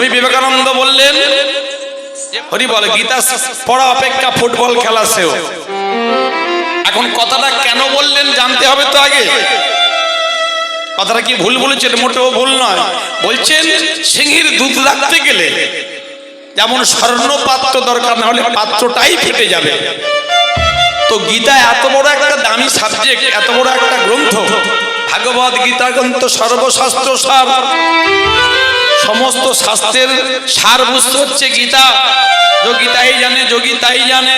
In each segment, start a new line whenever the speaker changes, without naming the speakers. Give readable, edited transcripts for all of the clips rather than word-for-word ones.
স্বামী বিবেকানন্দ বললেন, হরি বল, গীতা পড়া অপেক্ষা ফুটবল খেলা সেও। এখন কথাটা কেন বললেন জানতে হবে তো আগে। কথাটা কি ভুল বলেছেন? মোটেও ভুল নয়। বলছেন সিংহীর দুধ রাখতে গেলে যেমন স্বর্ণ পাত্র দরকার, না হলে পাত্রটাই ফেটে যাবে। তো গীতা এত বড় একটা দামি সাবজেক্ট, এত বড় একটা গ্রন্থ, ভাগবত গীতা গ্রন্থ সর্বশাস্ত্র সার, সমস্ত শাস্ত্রের সারবস্তু হচ্ছে গীতা। যোগী তাই জানে, যোগী তাই জানে।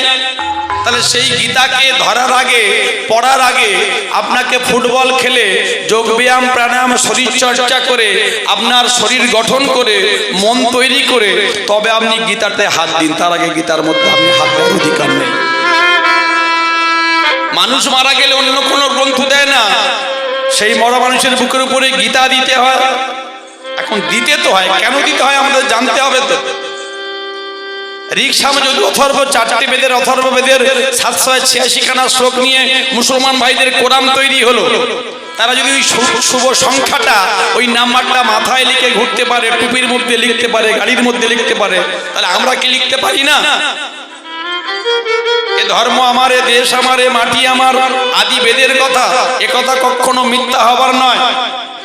তাহলে সেই গীতাকে ধরার আগে, পড়ার আগে আপনাকে ফুটবল খেলে, যোগ ব্যায়াম প্রাণায়াম শরীর চর্চা করে, আপনার শরীর গঠন করে, মন তৈরি করে তবে আপনি গীতাতে হাত দিন। তার আগে গীতার মধ্যে আপনি হাত দেওয়ার অধিকার নেই। মানুষ মারা গেলে অন্য কোনো গ্রন্থ দেয় না, সেই মরা মানুষের বুকের উপরে গীতা দিতে হয়। এখন দিতে তো হয়, কেন দিতে হয় আমাদের জানতে হবে তো। ঋকসামে যদি অথর্ব 4টি বেদের, অথর্ব বেদের 786 খানা শ্লোক নিয়ে মুসলমান ভাইদের কোরআন তৈরি হলো, তারা যদি ওই শুভ সংখ্যাটা, ওই নাম্বারটা মাথায় লিখে ঘুরতে পারে, টুপির মধ্যে লিখতে পারে, গাড়ির মধ্যে লিখতে পারে, তাহলে আমরা কি লিখতে পারি না? এ ধর্ম আমার, এ দেশ আমার, এ মাটি আমার, আদি বেদের কথা, এ কথা কখনো মিথ্যা হবার নয়।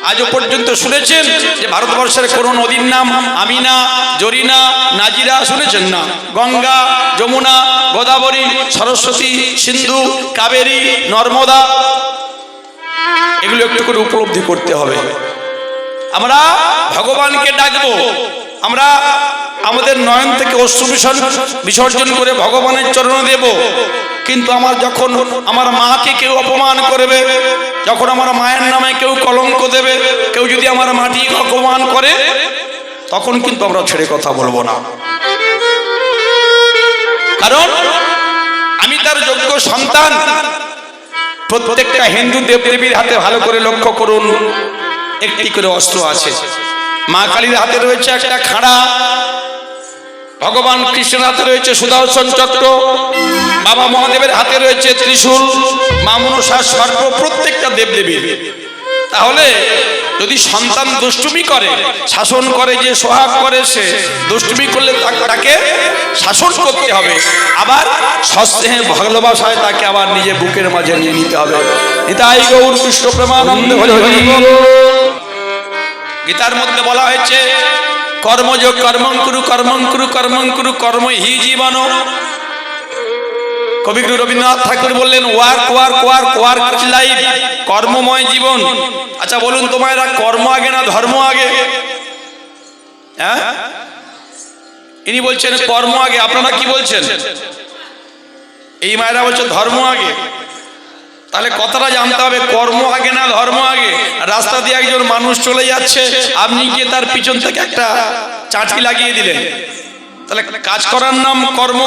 আজও পর্যন্ত শুনেছেন যে ভারতবর্ষের কোন নদীর নাম আমিনা, জরিনা, নাজিরা শুনেছেন না? গঙ্গা, যমুনা, গোদাবরী, সরস্বতী, সিন্ধু, কাবেরী, নর্মদা, এগুলো একটু করে উপলব্ধি করতে হবে। আমরা ভগবানকে ডাকবো, আমরা আমাদের নয়ন থেকে অশ্রু বিসর্জন করে ভগবানের চরণে দেব। কিন্তু যখন আমার মাকে কেউ অপমান করবে, যখন আমার মায়ের নামে কেউ কলঙ্ক দেবে, কেউ যদি আমার মাটি অপমান করে, তখন কিন্তু আমরা ছেড়ে কথা বলবো না। কারণ আমি তার যোগ্য সন্তান। প্রত্যেকটা হিন্দু দেবদেবীর হাতে ভালো করে লক্ষ্য করুন, একটি করে অস্ত্র আছে। মা কালীর হাতে রয়েছে একটা খাড়া, ভগবান কৃষ্ণের হাতে রয়েছে সুদর্শন চক্র, বাবা মহাদেবের হাতে রয়েছে ত্রিশূল, মা মনসার সর্প, প্রত্যেকটা দেবদেবীর। তাহলে যদি সন্তান দুষ্টুমি করে, শাসন করে, যে সোহাগ করে, সে দুষ্টুমি করলে তাকে শাসন করতে হবে, আবার সস্নেহে ভালোবাসায় তাকে আবার নিজে বুকের মাঝে নিয়ে নিতে হবে। নিতাই গৌর কৃষ্ণ প্রেমানন্দ হরি হরি বল। গীতার মধ্যে বলা হয়েছে কর্মযোগ, কর্মং কুরু কর্মং কুরু কর্মং কুরু কর্ম হি জীবন। কবিগুরু রবীন্দ্রনাথ ঠাকুর বললেন work work work work life, কর্মময় জীবন। আচ্ছা বলুন তো মায়েরা, কর্ম আগে না ধর্ম আগে? হ্যাঁ, ইনি বলছেন কর্ম আগে, আপনারা কি বলছেন? এই মায়েরা বলছে ধর্ম আগে। তাহলে কথাটা জানতে হবে, কর্ম আগে না ধর্ম আগে? রাস্তা দিয়ে একজন মানুষ চলে যাচ্ছে, আপনি গিয়ে তার পিছন থেকে একটা চাঁটি লাগিয়ে দিলেন, তাহলে কাজ করার নাম কর্ম,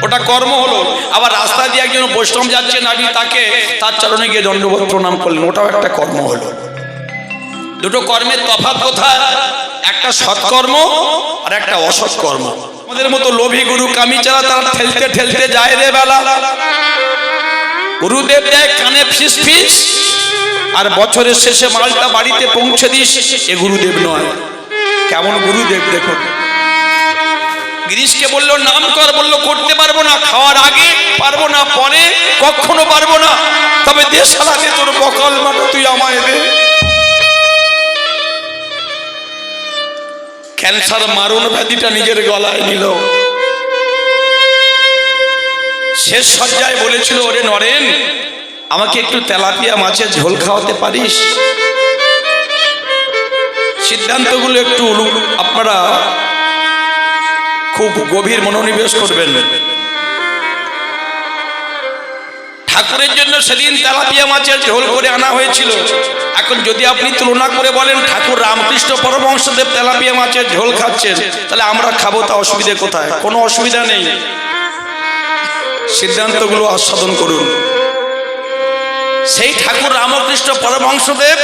ওটা কর্ম হলো। আবার রাস্তা দিয়ে একজন বৈষ্ণব যাচ্ছেন, আপনি তাকে তার চরণে গিয়ে দণ্ডবোধ প্রণাম করলেন, ওটাও একটা কর্ম হলো। দুটো কর্মের তফাৎ কোথায়? একটা সৎকর্ম আর একটা অসৎকর্ম। আমাদের মতো লোভী গুরু কামি চালা, তারা ঠেলতে ঠেলতে যায় রে বেলা। গুরুদেব দেয় কানে ফিস ফিস, আর বছরের শেষে মালটা বাড়িতে পৌঁছে দিস। এ গুরুদেব নয়। কেমন গুরুদেব দেখুন। গিরিশকে বললো নাম কর, বললো করতে পারবো না, খাওয়ার আগে পারবো না, পরে কখনো পারবো না, তবে দেশ চালাতে তোর বকল মাঠ তুই আমায় দে। ক্যান্সার মারণ ব্যাধিটা নিজের গলায় নিল। শেষ সজ্জায় বলেছিল, ওরে নরেন, আমাকে একটু তেলাপিয়া মাছের ঝোল খাওয়াতে পারিস? সিদ্ধান্তগুলো একটু আপনারা খুব গভীর মনোনিবেশ করবেন। ঠাকুরের জন্য সেদিন তেলাপিয়া মাছের ঝোল করে আনা হয়েছিল। এখন যদি আপনি তুলনা করে বলেন ঠাকুর রামকৃষ্ণ পরমহংসদেব তেলাপিয়া মাছের ঝোল খাচ্ছেন, তাহলে আমরা খাবো, তা অসুবিধা কোথায়? কোনো অসুবিধা নেই। সিদ্ধান্তগুলো আস্বাদন করুন। সেই ঠাকুর রামকৃষ্ণ পরমহংসদেব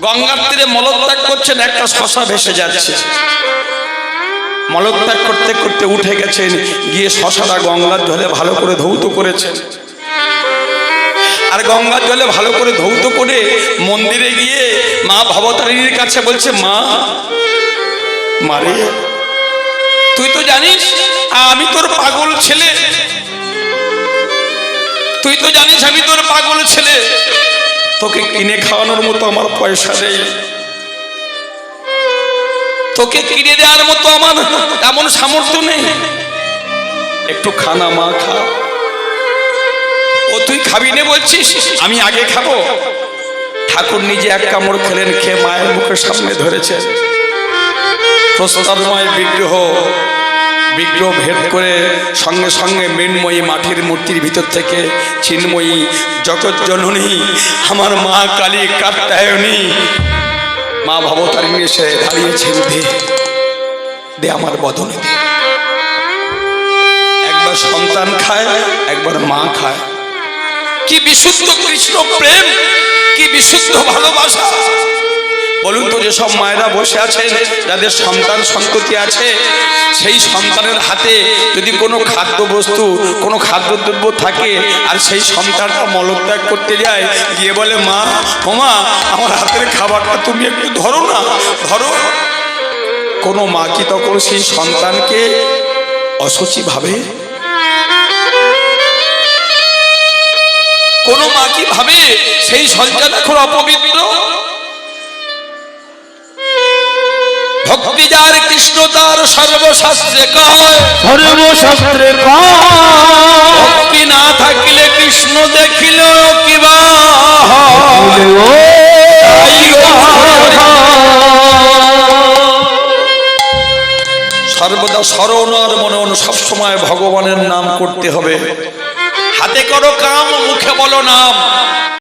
গঙ্গার তীরে মলত্যাগ করছেন, একটা শশা ভেসে যাচ্ছে। মলত্যাগ করতে করতে উঠে গেছেন, গিয়ে শশাটা গঙ্গার জলে ভালো করে ধৌত করেছেন। আর গঙ্গার জলে ভালো করে ধৌত করে মন্দিরে গিয়ে মা ভবতারিণীর কাছে বলছে, মা মারে তুই তো জানিস আমি তোর পাগল ছেলে, তুই তো জানিস আমি তোর পাগল ছেলে, তোকে কিনে খাওয়ানোর মতো আমার পয়সা নেই, তোকে কিনে দেওয়ার মতো আমার এমন সামর্থ্য নেই, একটু খানা মা খা। ও তুই খাবি না বলছিস, আমি আগে খাবো। ঠাকুর নিজে এক কামড় খেলেন, খেয়ে মায়ের মুখের সামনে ধরেছে প্রস্তরময় বিগ্রহ, বিগ্রহ ভেদ করে সঙ্গে সঙ্গে মৃন্ময়ী মাটির মূর্তির ভিতর থেকে চিন্ময়ী জগৎ জননী আমার মা কালী কাত্যায়নী মা ভবতারিণী এসে দাঁড়িয়েছেন। দে আমার বদনে দে। একবার সন্তান খায়, একবার মা খায়। কি বিশুদ্ধ কৃষ্ণ প্রেম, কি বিশুদ্ধ ভালোবাসা। বলুন তো, যেসব মায়েরা বসে আছেন যাদের সন্তান সন্ততি আছে, সেই সন্তানের হাতে যদি কোনো খাদ্যবস্তু কোনো খাদ্যদ্রব্য থাকে আর সেই সন্তানটা মলত্যাগ করতে যায়, গিয়ে বলে মা ও মা আমার হাতের খাবারটা তুমি একটু ধরো না, ধরো। কোনো মা কি তখন সেই সন্তানকে অসুচি ভাবে? কোনো মা কি ভাবে সেই সন্তান এখন অপবিত্র? ভক্তি যার কৃষ্ণ তার সর্বশাস্ত্রে কয়, সর্বশাস্ত্রে কয় ভক্তি না থাকিলে কৃষ্ণ দেখিল কিবা সর্বদা স্মরণ আর মনন সবসময় ভগবানের নাম করতে হবে। হাতে করো কাম, মুখে বলো নাম।